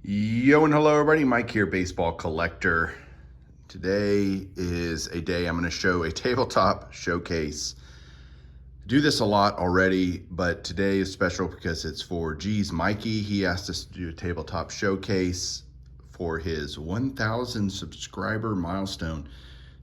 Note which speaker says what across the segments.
Speaker 1: Yo and hello everybody, Mike here, baseball collector. Today is a day I'm going to show a tabletop showcase. I do this a lot already, but today is special because it's for Mikey. He asked us to do a tabletop showcase for his 1,000 subscriber milestone.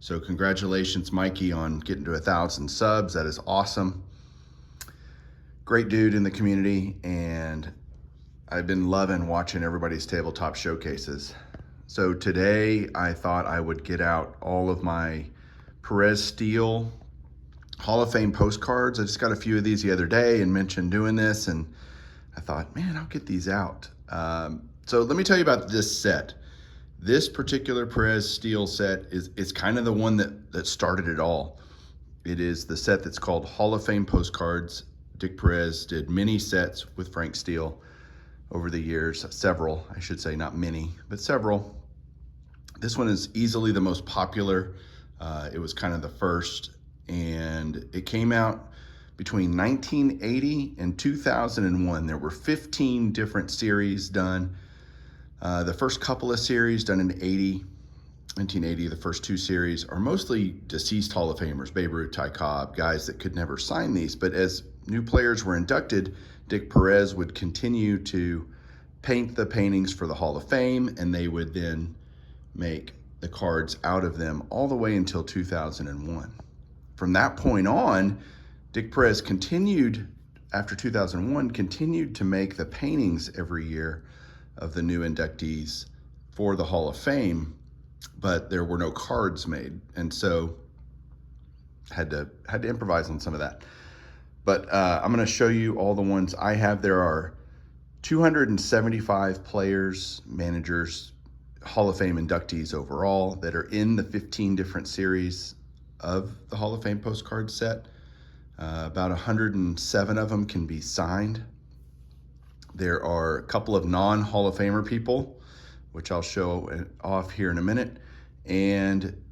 Speaker 1: So congratulations, Mikey, on getting to 1,000 subs. That is awesome. Great dude in the community, and I've been loving watching everybody's tabletop showcases. So today I thought I would get out all of my Perez-Steele Hall of Fame postcards. I just got a few of these the other day and mentioned doing this, and I thought, man, I'll get these out. So let me tell you about this set. This particular Perez-Steele set is kind of the one that started it all. It is the set that's called Hall of Fame Postcards. Dick Perez did many sets with Frank Steele over the years, several, I should say, not many, but several. This one is easily the most popular. It was kind of the first, and it came out between 1980 and 2001. There were 15 different series done. The first couple of series done in 1980, the first two series are mostly deceased Hall of Famers, Babe Ruth, Ty Cobb, guys that could never sign these. But as new players were inducted, Dick Perez would continue to paint the paintings for the Hall of Fame, and they would then make the cards out of them all the way until 2001. From that point on, Dick Perez continued, after 2001, continued to make the paintings every year of the new inductees for the Hall of Fame, but there were no cards made, and so had to improvise on some of that. But I'm going to show you all the ones I have. There are 275 players, managers, Hall of Fame inductees overall that are in the 15 different series of the Hall of Fame postcard set. About 107 of them can be signed. There are a couple of non-Hall of Famer people, which I'll show off here in a minute. And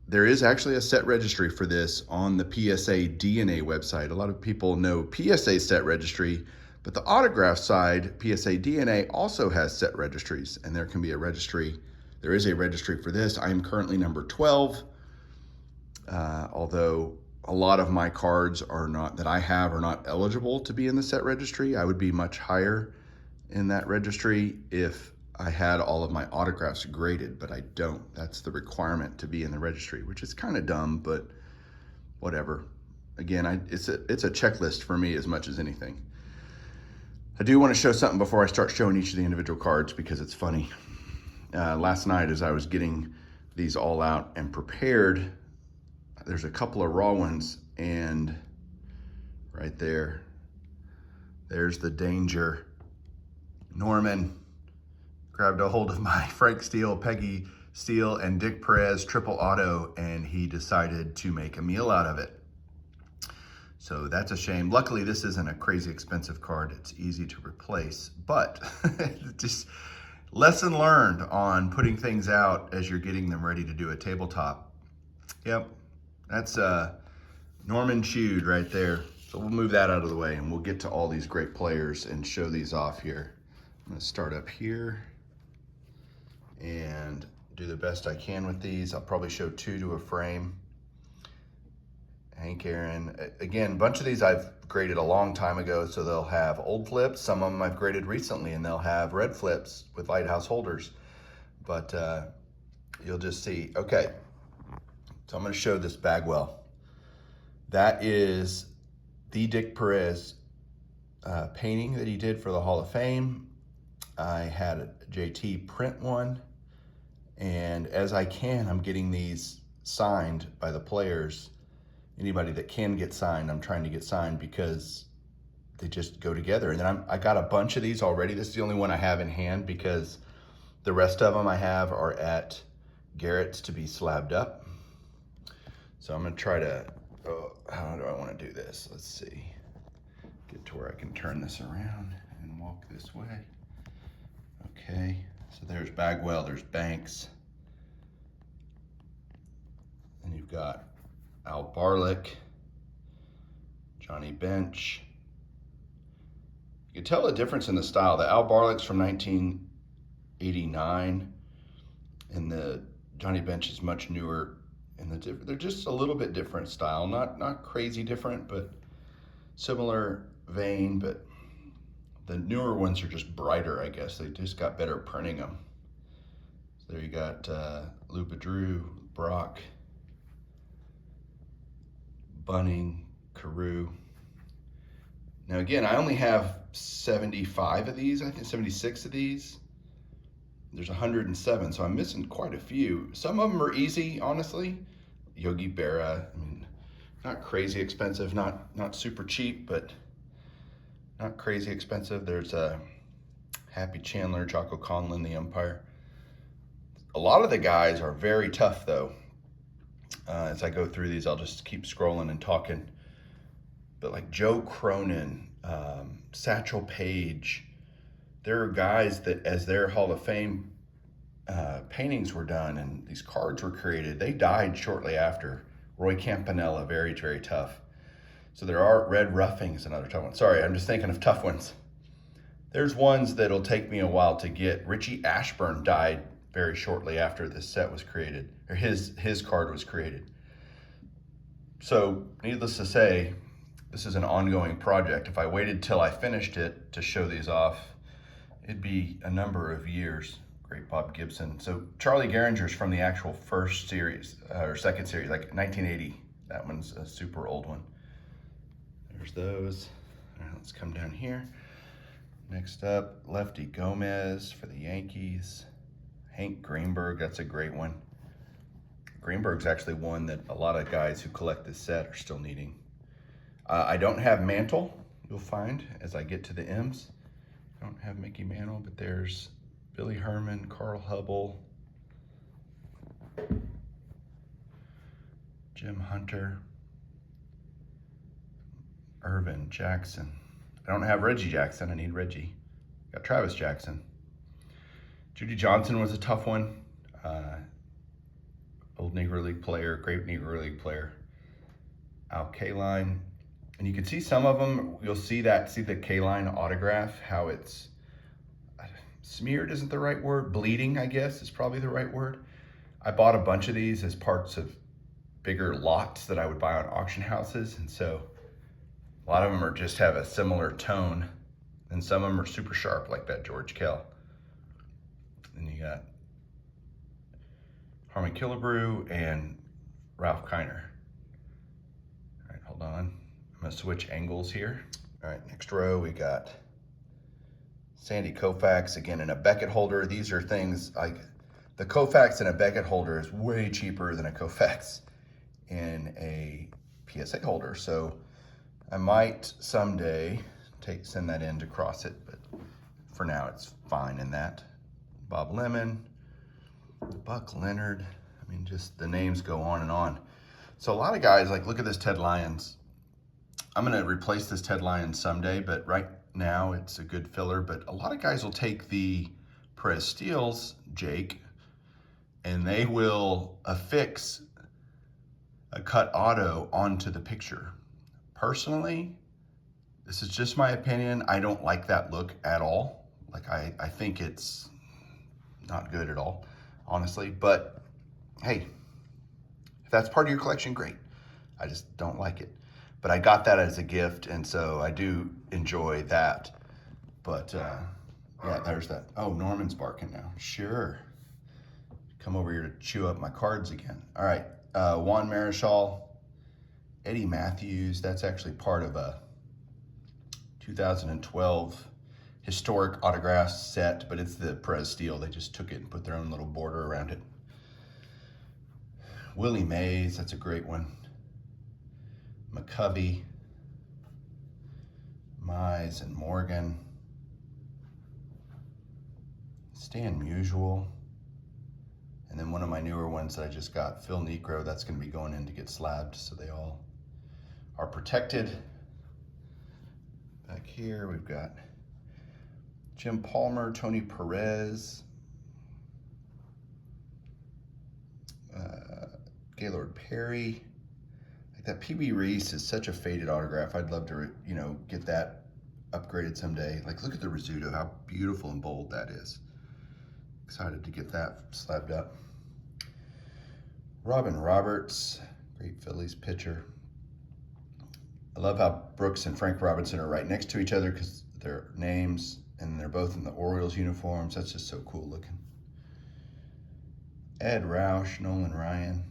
Speaker 1: there is actually a set registry for this on the PSA DNA website. A lot of people know PSA set registry, but the autograph side, PSA DNA, also has set registries, and there can be a registry. There is a registry for this. I am currently number 12, although a lot of my cards are not eligible to be in the set registry. I would be much higher in that registry if I had all of my autographs graded, but I don't. That's the requirement to be in the registry, which is kind of dumb, but whatever. Again, it's a checklist for me as much as anything. I do want to show something before I start showing each of the individual cards because it's funny. Last night, as I was getting these all out and prepared, there's a couple of raw ones, and right there's the danger. Norman grabbed a hold of my Frank Steele, Peggy Steele, and Dick Perez triple auto, and he decided to make a meal out of it. So that's a shame. Luckily, this isn't a crazy expensive card. It's easy to replace, but just lesson learned on putting things out as you're getting them ready to do a tabletop. Yep, that's Norman chewed right there. So we'll move that out of the way, and we'll get to all these great players and show these off here. I'm gonna start up here and do the best I can with these. I'll probably show two to a frame. Hank Aaron, again, a bunch of these I've graded a long time ago, so they'll have old flips. Some of them I've graded recently, and they'll have red flips with lighthouse holders. But you'll just see. Okay, so I'm gonna show this Bagwell. That is the Dick Perez painting that he did for the Hall of Fame. I had a JT print one, and as I can, I'm getting these signed by the players. Anybody that can get signed, I'm trying to get signed because they just go together. And then I got a bunch of these already. This is the only one I have in hand because the rest of them I have are at Garrett's to be slabbed up. So I'm gonna try to, how do I wanna do this? Let's see. Get to where I can turn this around and walk this way. Okay, so there's Bagwell, there's Banks. And you've got Al Barlick, Johnny Bench. You can tell a difference in the style. The Al Barlick's from 19 '89, and the Johnny Bench is much newer, and they're just a little bit different style, not crazy different, but similar vein. But the newer ones are just brighter, I guess. They just got better printing them. So there you got Lou Bedrew, Brock, Bunning, Carew. Now again, I only have 75 of these, I think 76 of these. There's 107, so I'm missing quite a few. Some of them are easy, honestly. Yogi Berra, I mean, not crazy expensive, not super cheap, but not crazy expensive. There's Happy Chandler, Jocko Conlon, the umpire. A lot of the guys are very tough, though. As I go through these, I'll just keep scrolling and talking. But like Joe Cronin, Satchel Paige, there are guys that as their Hall of Fame paintings were done and these cards were created, they died shortly after. Roy Campanella, very, very tough. So there are Red Ruffing's another tough one. Sorry, I'm just thinking of tough ones. There's ones that'll take me a while to get. Richie Ashburn died very shortly after this set was created, or his card was created. So needless to say, this is an ongoing project. If I waited till I finished it to show these off, it'd be a number of years. Great Bob Gibson. So Charlie Gehringer's from the actual first series, or second series, like 1980. That one's a super old one. There's those. All right, let's come down here. Next up, Lefty Gomez for the Yankees. Hank Greenberg, that's a great one. Greenberg's actually one that a lot of guys who collect this set are still needing. I don't have Mantle, you'll find, as I get to the M's. I don't have Mickey Mantle, but there's Billy Herman, Carl Hubble, Jim Hunter, Irvin Jackson. I don't have Reggie Jackson, I need Reggie. Got Travis Jackson. Judy Johnson was a tough one. Old Negro League player, great Negro League player. Al Kaline. And you can see some of them, you'll see the Kaline autograph, how it's smeared isn't the right word, bleeding, I guess, is probably the right word. I bought a bunch of these as parts of bigger lots that I would buy on auction houses, and so a lot of them just have a similar tone, and some of them are super sharp, like that George Kell. Then you got Harmon Killebrew and Ralph Kiner. All right, hold on. I'm gonna switch angles here. All right, next row we got Sandy Koufax, again in a Beckett holder. These are things like the Koufax in a Beckett holder is way cheaper than a Koufax in a PSA holder. So I might someday send that in to cross it, but for now it's fine in that. Bob Lemon, Buck Leonard. I mean, just the names go on and on. So a lot of guys, like, look at this Ted Lyons. I'm gonna replace this Ted Lyons someday, but right now it's a good filler. But a lot of guys will take the Perez-Steele's, Jake, and they will affix a cut auto onto the picture. Personally, this is just my opinion. I don't like that look at all. Like, I think it's not good at all, honestly. But hey, if that's part of your collection, great. I just don't like it. But I got that as a gift, and so I do enjoy that. But yeah, there's that. Oh, Norman's barking now. Sure. Come over here to chew up my cards again. All right, Juan Marishall, Eddie Matthews. That's actually part of a 2012 historic autograph set, but it's the Perez-Steele. They just took it and put their own little border around it. Willie Mays, that's a great one. McCovey, Mize and Morgan, Stan Musial, and then one of my newer ones that I just got, Phil Necro. That's going to be going in to get slabbed, so they all are protected. Back here we've got Jim Palmer, Tony Perez, Gaylord Perry. Like that PB Reese is such a faded autograph. I'd love to, get that upgraded someday. Like, look at the Rizzuto, how beautiful and bold that is. Excited to get that slabbed up. Robin Roberts, great Phillies pitcher. I love how Brooks and Frank Robinson are right next to each other because their names, and they're both in the Orioles uniforms. That's just so cool looking. Ed Roush, Nolan Ryan.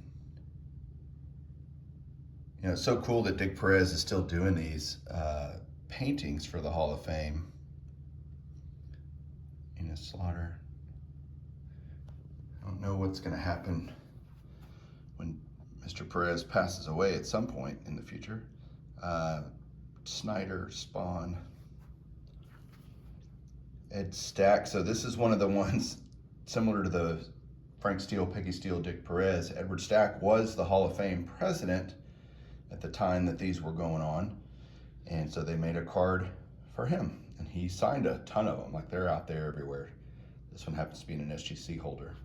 Speaker 1: You know, it's so cool that Dick Perez is still doing these paintings for the Hall of Fame. Ina Slaughter. I don't know what's going to happen when Mr. Perez passes away at some point in the future. Snyder, Spawn. Ed Stack. So this is one of the ones similar to the Frank Steele, Peggy Steele, Dick Perez. Edward Stack was the Hall of Fame president at the time that these were going on. And so they made a card for him. And he signed a ton of them. Like, they're out there everywhere. This one happens to be an SGC holder.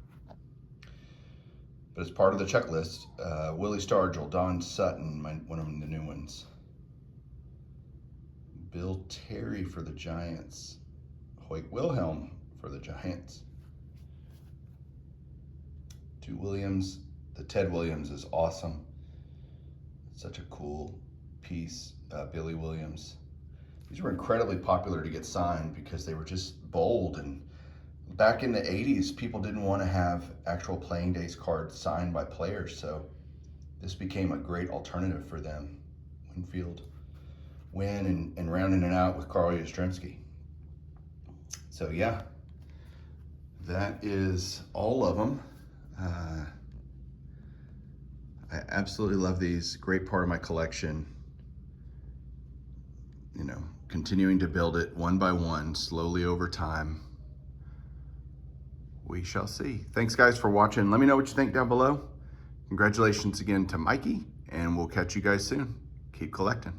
Speaker 1: But as part of the checklist, Willie Stargell, Don Sutton, one of the new ones. Bill Terry for the Giants. Hoyt Wilhelm for the Giants. To Williams. The Ted Williams is awesome. Such a cool piece. Billy Williams. These were incredibly popular to get signed because they were just bold, and back in the 80s, people didn't want to have actual playing days cards signed by players, so this became a great alternative for them. Winfield, Wynn, and rounding it out with Carl Yastrzemski. So yeah, that is all of them. I absolutely love these. Great part of my collection. You know, continuing to build it one by one, slowly over time. We shall see. Thanks guys for watching. Let me know what you think down below. Congratulations again to Mikey, and we'll catch you guys soon. Keep collecting.